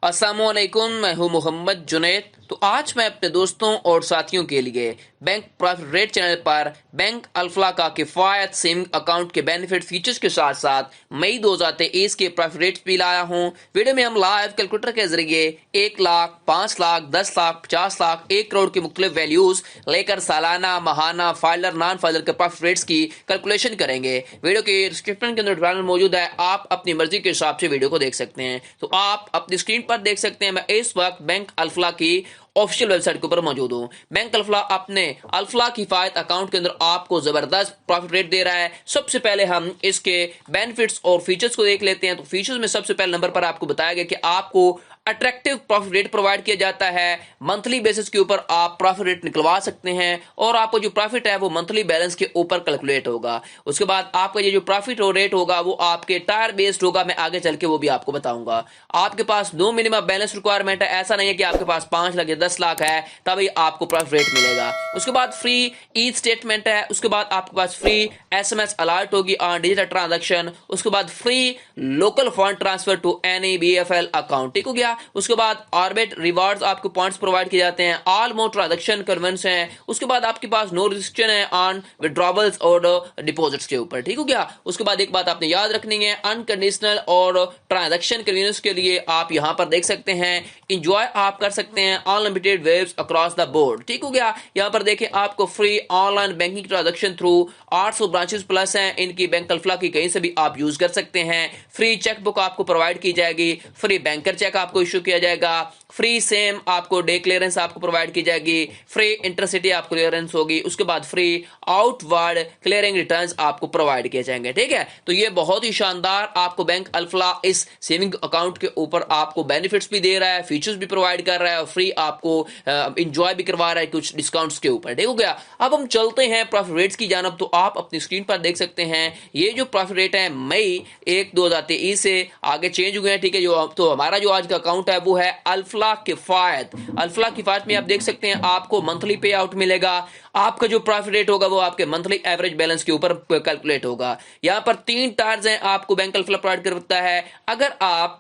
अस्सलामुअलैकुम, मैं हूं मोहम्मद जुनैद। तो आज मैं अपने दोस्तों और साथियों के लिए बैंक प्रॉफिट रेट चैनल पर बैंक अल्फला का किफ़ायत सेविंग अकाउंट के बेनिफिट फीचर्स के साथ साथ मई 2023 के प्रॉफिट रेट्स भी लाया हूं। वीडियो में हम लाइव कैलकुलेटर के जरिए 1 लाख, 5 लाख, 10 लाख, 50 लाख, 1 करोड़ की मुख्तलिफ वैल्यूज लेकर सालाना, माहाना, फाइलर, नॉन फाइलर के प्रॉफिट रेट्स की कैलकुलेशन करेंगे। वीडियो के डिस्क्रिप्शन के अंदर ट्यूटोरियल मौजूद है, आप अपनी मर्जी के हिसाब से वीडियो को देख सकते हैं। तो आप अपनी स्क्रीन पर देख सकते हैं मैं इस वक्त बैंक अल्फला की ऑफिशियल वेबसाइट के ऊपर मौजूद हूँ। बैंक अल्फला अपने अल्फला किफायत अकाउंट के अंदर आपको जबरदस्त प्रॉफिट रेट दे रहा है। सबसे पहले हम इसके बेनिफिट्स और फीचर्स को देख लेते हैं। तो फीचर्स में सबसे पहले नंबर पर आपको बताया गया कि आपको अट्रैक्टिव प्रॉफिट रेट प्रोवाइड किया जाता है। मंथली बेसिस के ऊपर आप प्रॉफिट रेट निकलवा सकते हैं और आपको जो प्रॉफिट है वो मंथली बैलेंस के ऊपर कैलकुलेट होगा। उसके बाद आपका ये जो प्रॉफिट रेट होगा वो आपके टायर बेस्ड होगा। मैं आगे चल के वो भी आपको बताऊंगा। आपके पास नो मिनिमम बैलेंस रिक्वायरमेंट है। ऐसा नहीं है कि आपके पास 5 लाख या 10 लाख है तभी आपको प्रॉफिट रेट मिलेगा। उसके बाद फ्री ई स्टेटमेंट है। उसके बाद आपके पास फ्री SMS अलर्ट होगी ऑन डिजिटल ट्रांजैक्शन। उसके बाद free local fund transfer to any BFL account. ठीक हो गया। उसके बाद ऑर्बिट रिवार्ड्स आपको पॉइंट्स प्रोवाइड किए जाते हैं। ऑल मोर ट्रांजैक्शन कन्वेंस हैं। उसके बाद आपके पास नो रिस्ट्रिक्शन है ऑन विड्रॉवल्स और डिपॉजिट्स के ऊपर। ठीक हो गया। उसके बाद एक बात आपने याद रखनी है, अनकंडीशनल और ट्रांजैक्शन कन्वीनियंस के लिए आप यहां पर देख सकते हैं इंजॉय आप कर सकते हैं unlimited waves across the board. ठीक हो गया। यहां पर देखें आपको free online banking transaction through 800 branches plus हैं इनकी बैंक अल्फला की, कहीं से भी आप यूज कर सकते हैं। फ्री चेकबुक आपको प्रोवाइड की जाएगी। फ्री बैंकर चेक आपको इशू किया जाएगा। फ्री सेम आपको डे क्लियरेंस आपको प्रोवाइड की जाएगी। फ्री इंटरसिटी आपको क्लियरेंस होगी। उसके बाद फ्री आउटवर्ड क्लियरिंग रिटर्न्स आपको प्रोवाइड किए जाएंगे। ठीक है। तो ये बहुत ही शानदार आपको बैंक अल्फला इस सेविंग अकाउंट के ऊपर आपको बेनिफिट्स भी दे रहा है, फीचर्स भी प्रोवाइड कर रहा है और फ्री आपको इंजॉय भी करवा रहा है कुछ डिस्काउंट्स के ऊपर। ठीक हो गया। अब हम चलते हैं प्रॉफिट रेट्स की जानब। तो आप अपनी स्क्रीन पर देख सकते हैं ये जो प्रॉफिट रेट है मई 1 2023 से आगे चेंज हुए हैं। ठीक है। तो हमारा जो आज का अकाउंट है वो है अल्फला किफायत। अल्फला किफायत में आप देख सकते हैं आपको मंथली पे आउट मिलेगा। आपका जो प्रॉफिट रेट होगा वो आपके मंथली एवरेज बैलेंस के ऊपर कैलकुलेट होगा। यहां पर 3 टार्स हैं आपको बैंक अल्फला प्रोवाइड करता है। अगर आप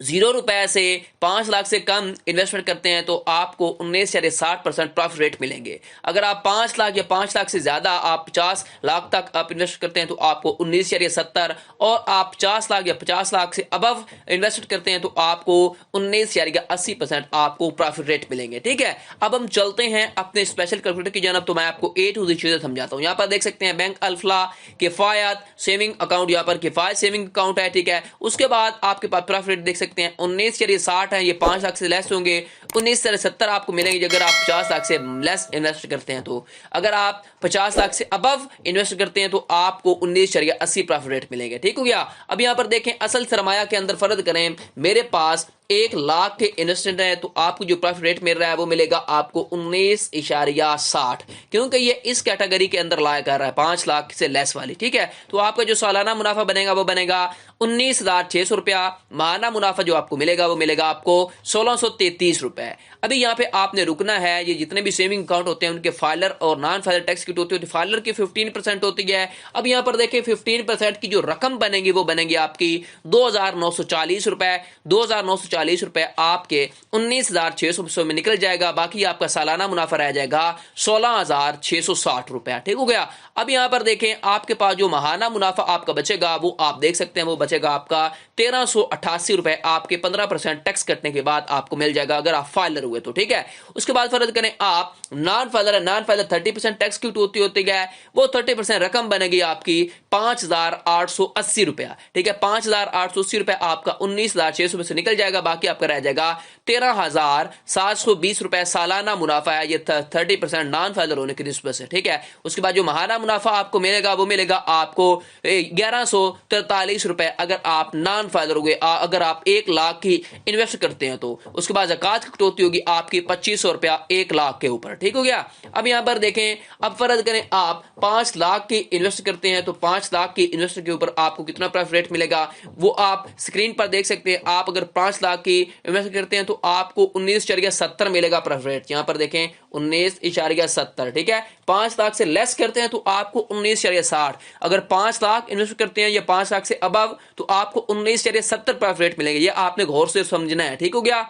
0 रुपए से 5 लाख से कम इन्वेस्टमेंट करते हैं तो आपको 19.60% प्रॉफिट रेट मिलेंगे। अगर आप 5 लाख या 5 लाख से ज्यादा आप 50 लाख तक आप इन्वेस्ट करते हैं तो आपको 19.70, और आप 50 लाख या 50 लाख से अबव इन्वेस्ट करते हैं तो आपको 19.80% आपको प्रॉफिट रेट मिलेंगे। ठीक है। अब हम चलते हैं अपने स्पेशल कैलकुलेटर की जानब। तो मैं आपको A to Z चीजें समझाता हूं। यहां पर देख सकते हैं बैंक अल्फला किफायत सेविंग अकाउंट, यहां पर किफायत सेविंग अकाउंट है। ठीक है। उसके बाद आपके पास प्रॉफिट रेट देख सकते हैं 19.60 है। ये 5 लाख से लेस होंगे। 19.70 आपको मिलेंगे अगर आप 50 लाख से लेस इन्वेस्ट करते हैं। तो अगर आप 50 लाख से अबव इन्वेस्ट करते हैं तो आपको 19.80 प्रॉफिट रेट मिलेंगे। ठीक हो गया। अब यहां पर देखें असल सरमाया के अंदर फर्ज करें, मेरे पास 1 लाख के इन्वेस्टमेंट है तो आपको जो प्रॉफिट रेट मिल रहा है वो मिलेगा आपको 19.60, क्योंकि ये इस कैटेगरी के अंदर लाया कर रहा है 5 लाख से लेस वाली। ठीक है। तो आपका जो सालाना मुनाफा बनेगा वो बनेगा 19,600 रुपया। माहाना मुनाफा जो आपको मिलेगा वो मिलेगा आपको 1,633 रुपए। अभी यहाँ पे आपने रुकना है। ये जितने भी सेविंग अकाउंट होते हैं उनके फाइलर और नॉन फाइलर टैक्स किट होती है। फाइलर की 15% होती है। अब यहाँ पर देखें 15% की जो रकम बनेगी वो बनेगी आपकी 2,940 रुपए। 2,940 रुपए आपके 19,600 में निकल जाएगा। बाकी आपका सालाना मुनाफा रह जाएगा 16,660 रुपया। ठीक हो गया। अब यहाँ पर देखें आपके पास जो माहाना मुनाफा आपका बचेगा वो आप देख सकते हैं वो बचेगा आपका 1,388 रुपए। आपके 15% टैक्स कटने के बाद आपको मिल जाएगा अगर आप फाइलर हुए तो। ठीक है। उसके बाद फर्ज करें आप नॉन फाइलर है। नॉन फाइलर 30% टैक्स क्यूट होती है। वो 30% रकम बनेगी आपकी 5,880 रुपया। ठीक है। 5,880 रुपए आपका 19,600 से निकल जाएगा। बाकी आपका रह जाएगा 13,720 रुपए सालाना मुनाफा है। ये 30% नॉन फाइलर होने की निस्बत से। ठीक है। उसके बाद जो माहाना मुनाफा आपको मिलेगा वो मिलेगा आपको 1,143 रुपए अगर आप नॉन फाइलर हो गए, अगर आप 1 लाख की इन्वेस्ट करते हैं तो। उसके बाद ज़कात का कटौती होगी आपकी 2500 रुपया 1 लाख के ऊपर। ठीक हो गया। अब यहाँ पर देखें, अब फर्ज करें आप 5 लाख की इन्वेस्ट करते हैं तो 5 लाख की इन्वेस्ट के ऊपर आपको कितना प्रॉफिट रेट मिलेगा वो आप स्क्रीन पर देख सकते हैं। आप अगर 5 लाख की इन्वेस्ट करते हैं तो आपको 19.70 मिलेगा प्रॉफिट रेट। यहाँ पर देखें 19.70। ठीक है। 5 लाख से लेस करते हैं तो आपको 19.60। अगर 5 लाख इन्वेस्ट करते हैं या 5 लाख से अबव तो आपको 19.70 प्रॉफिट रेट मिलेगा। ये आपने गौर से समझना है। ठीक हो गया।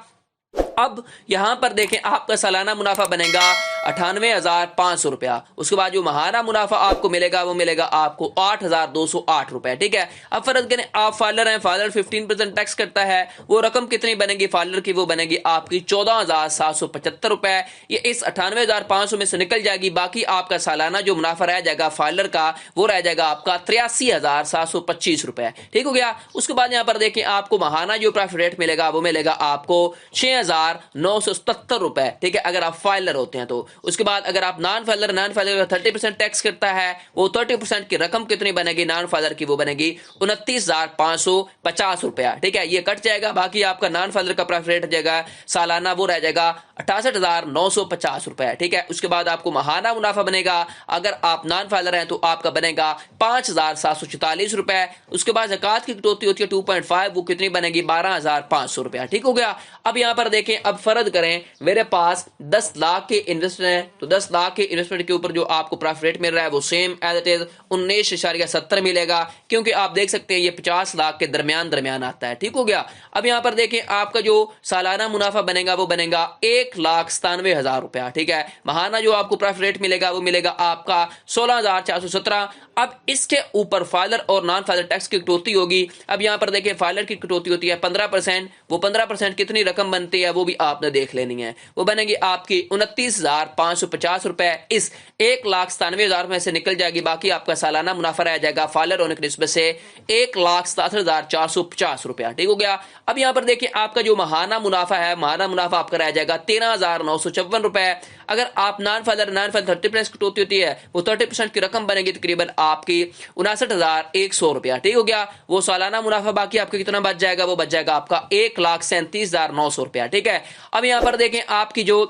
अब यहां पर देखें आपका सालाना मुनाफा बनेगा 98,500 रुपया। उसके बाद जो महाना मुनाफा आपको मिलेगा वो मिलेगा आपको 8,208 रुपए। ठीक है। अब फर्ज करें आप फाइलर हैं, फाइलर 15% टैक्स करता है, वो रकम कितनी बनेगी फाइलर की, वो बनेगी आपकी 14,775 रुपए। ये इस 98,500 में से निकल जाएगी। बाकी आपका सालाना जो मुनाफा रह जाएगा फाइलर का वो रह जाएगा आपका 83,725 रुपए। ठीक हो गया। उसके बाद यहां पर देखें आपको महाना जो प्रॉफिट रेट मिलेगा वो मिलेगा आपको 6,977 रुपए। ठीक है, अगर आप फाइलर होते हैं तो। उसके बाद अगर आप नॉन फाइलर 30% टैक्स करता है, वो 30% की रकम कितनी बनेगी नॉन फाइलर की, वो बनेगी 29,550 रुपया। ठीक है, ये कट जाएगा। बाकी आपका नॉन फाइलर का प्रॉफिट रेट जाएगा सालाना वो रह जाएगा 68,950 रुपए। ठीक है। उसके बाद आपको महाना मुनाफा बनेगा, अगर आप नॉन फाइलर हैं तो आपका बनेगा 5,744 रुपए। उसके बाद ज़कात की कटौती होती है 2.5, वो कितनी बनेगी 12,500 रुपया। ठीक हो गया। अब यहां पर देखें, अब फर्ज करें मेरे पास 10 लाख के इन्वेस्टमेंट है तो 10 लाख के इन्वेस्टमेंट के ऊपर जो आपको प्रॉफिट रेट मिल रहा है वो सेम एज इट इज 19.70 मिलेगा, क्योंकि आप देख सकते हैं ये 50 लाख के दरमियान आता है। ठीक हो गया। अब यहां पर देखें आपका जो सालाना मुनाफा बनेगा वो बनेगा 1,97,000 रुपया। ठीक है। महाना जो आपको प्रॉफिट रेट मिलेगा वो मिलेगा आपका 16,417। अब इसके ऊपर फाइलर और नॉन फाइलर टैक्स की कटौती होगी। अब यहां पर देखिए फाइलर की कटौती होती है 15%। वो 15% कितनी रकम बनती है वो भी आपने देख लेनी है। वो बनेगी आपकी 29,550 रुपए। इस 1,97,000 में से निकल जाएगी। बाकी आपका सालाना मुनाफा रह जाएगा फाइलर होने की निस्बत से 1,67,450 रुपया। ठीक हो गया। अब यहां पर देखिए आपका जो महाना मुनाफा है, महाना मुनाफा आपका रह जाएगा 13,954 रुपए। अगर आप नॉन फाइलर 30% कटौती होती है, वो 30% की रकम बनेगी तकरीबन आपकी 59,100 रुपया। ठीक हो गया। वो सालाना मुनाफा बाकी आपका कितना बच जाएगा, वो बच जाएगा आपका 1,37,900 रुपया। ठीक है। अब यहां पर देखें आपकी जो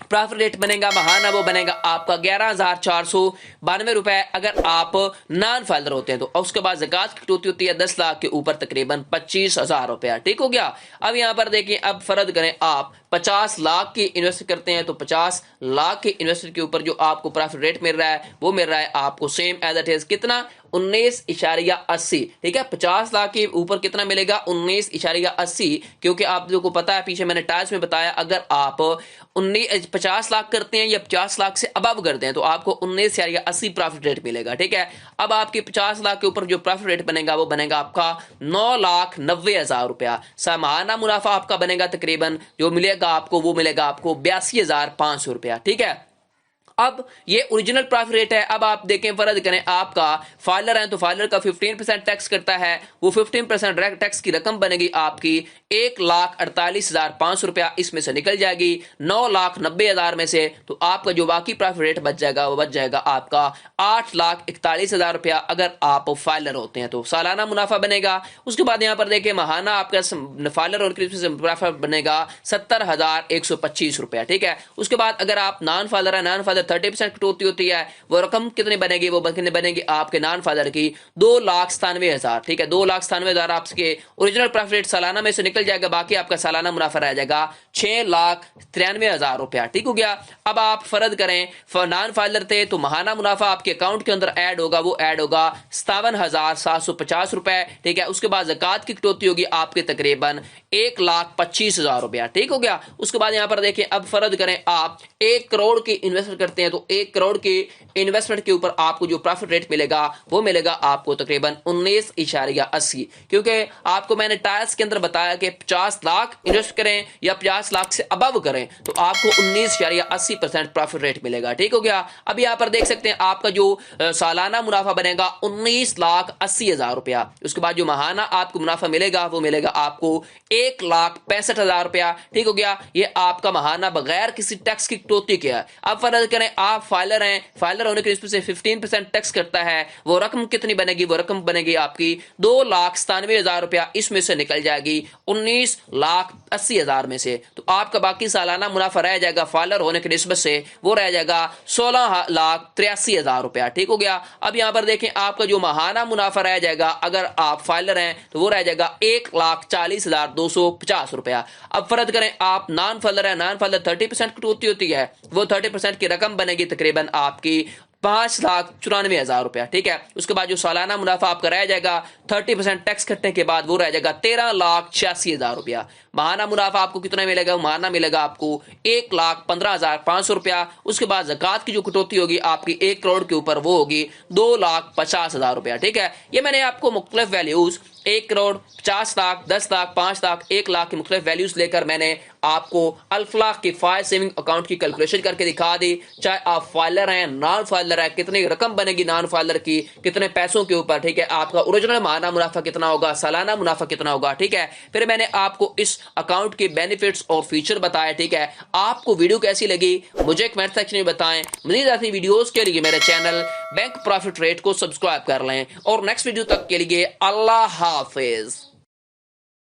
प्रॉफिट रेट बनेगा महाना वो बनेगा आपका 11,492 रुपए अगर आप नॉन फाइलर होते हैं तो। और उसके बाद ज़कात की कटौती होती है 10 लाख के ऊपर तकरीबन 25,000 रुपया। ठीक हो गया। अब यहां पर देखिए, अब फर्ज करें आप 50 लाख की इन्वेस्ट करते हैं तो 50 लाख के इन्वेस्टर के ऊपर जो आपको प्रॉफिट रेट मिल रहा है वो मिल रहा है आपको सेम एज इट इज कितना 19.80। ठीक है। 50 लाख के ऊपर कितना मिलेगा 19.80, क्योंकि आप लोगों को पता है पीछे मैंने टाइल्स में बताया अगर आप 50 लाख करते हैं या 50 लाख से अबव करते हैं तो आपको 19.80 प्रॉफिट रेट मिलेगा। ठीक है। अब आपके 50 लाख के ऊपर जो प्रॉफिट रेट बनेगा वो बनेगा आपका 9,90,000 रुपया। सालाना मुनाफा आपका बनेगा तकरीबन जो मिलेगा आपको वो मिलेगा आपको 82,500 रुपया। ठीक है। अब ये ओरिजिनल प्रॉफिट रेट है। अब आप देखें, फर्ज करें आपका फाइलर है तो फाइलर का 15% टैक्स करता है, वो 15% डायरेक्ट टैक्स की रकम बनेगी आपकी 1,48,500 रुपया। इसमें से निकल जाएगी 9,90,000 में से, तो आपका जो बाकी प्रॉफिट रेट बच जाएगा वो बच जाएगा आपका 8,41,000 रुपया अगर आप फाइलर होते हैं तो सालाना मुनाफा बनेगा। उसके बाद यहाँ पर देखें महाना आपका फाइलर और प्रॉफिट बनेगा 70,125 रुपया। ठीक है। उसके बाद अगर आप नॉन फाइलर है, नॉन फाइलर 30% कटौती होती है, वो रकम कितनी बनेगी, वो बनेगी आपके नॉन फाइलर की 2,97,000। ठीक है। 2,97,000 आपके ओरिजिनल प्रॉफिट रेट सालाना में से निकल जाएगा। बाकी आपका सालाना मुनाफा रह जाएगा 6,93,000 रुपया। ठीक हो गया। अब आप फर्ज करें नॉन फाइलर थे तो महाना मुनाफा आपके अकाउंट के अंदर ऐड होगा, वो ऐड होगा 57,750 रुपए। ठीक है। उसके बाद ज़कात की कटौती होगी आपके तकरीबन 1,25,000 रुपया। ठीक हो गया। उसके बाद यहां पर देखें, अब फर्ज करें आप 1 करोड़ की इन्वेस्टमेंट करते हैं तो 1 करोड़ की इन्वेस्टमेंट के ऊपर आपको जो प्रॉफिट रेट मिलेगा वो मिलेगा आपको तकरीबन 19.80, क्योंकि आपको मैंने टाइल्स के अंदर बताया कि 50 लाख इन्वेस्ट करें या 50 लाख से अबव करें तो आपको 19.80% प्रॉफिट रेट मिलेगा। ठीक हो गया। अब यहाँ पर देख सकते हैं आपका जो सालाना मुनाफा बनेगा 19,80,000 रुपया। उसके बाद जो महाना आपको मुनाफा मिलेगा वो मिलेगा आपको 1,65,000 रुपया। ठीक हो गया। ये आपका महाना बगैर किसी टैक्स की कटौती के है। अब फर्ज करें کریں آپ فائلر ہیں، فائلر ہونے کی نسبت سے 15% ٹیکس کرتا ہے، وہ رقم کتنی بنے گی؟ وہ رقم بنے گی آپ کی 2,97,000 روپیہ، اس میں سے نکل جائے گی 19,80,000 میں سے، تو آپ کا باقی سالانہ منافع رہ جائے گا فائلر ہونے کی نسبت سے وہ رہ جائے گا 16,83,000 روپیہ، ٹھیک ہو گیا۔ اب یہاں پر دیکھیں آپ کا جو ماہانہ منافع رہ جائے گا اگر آپ فائلر ہیں تو وہ رہ جائے گا 1,40,250 روپیہ۔ اب فرض کریں آپ نان فائلر ہیں، نان فائلر 30% کٹوتی ہوتی ہے، وہ 30% کی رقم بنے گی تقریباً آپ کی 5,94,000 روپیہ، ٹھیک ہے۔ اس کے بعد جو سالانہ منافع آپ کا رہ جائے گا 30% ٹیکس کٹنے کے بعد وہ رہ جائے گا 13,86,000 روپیہ۔ ماہانہ منافع آپ کو کتنا ملے گا؟ ماہانہ ملے گا آپ کو 1,15,500 روپیہ۔ اس کے بعد زکوٰۃ کی جو کٹوتی ہوگی آپ کی 1 کروڑ کے اوپر وہ ہوگی 2,50,000 روپیہ، ٹھیک ہے۔ یہ میں نے آپ کو مختلف ویلیوز 1 کروڑ، 50 لاکھ، 10 لاکھ، 5 لاکھ، 1 لاکھ کی مختلف ویلیوز لے کر میں نے آپ کو الفلاح کی فائد سیونگ اکاؤنٹ کی کیلکولیشن کر کے دکھا دی، چاہے آپ فائلر ہیں، نان فائلر ہے، کتنی رقم بنے گی نان فائلر کی، کتنے پیسوں کے اوپر، ٹھیک ہے۔ آپ کا اوریجنل ماہانہ منافع کتنا ہوگا، سالانہ منافع کتنا ہوگا، ٹھیک ہے۔ پھر میں نے آپ کو اس اکاؤنٹ کے بینیفٹس اور فیچر بتائے، ٹھیک ہے۔ آپ کو ویڈیو کیسی لگی مجھے کمنٹ سیکشن میں بتائیں۔ مزید ایسی ویڈیوز کے لیے میرے چینل بینک پروفٹ ریٹ کو سبسکرائب کر لیں، اور نیکسٹ ویڈیو تک کے لیے اللہ حافظ۔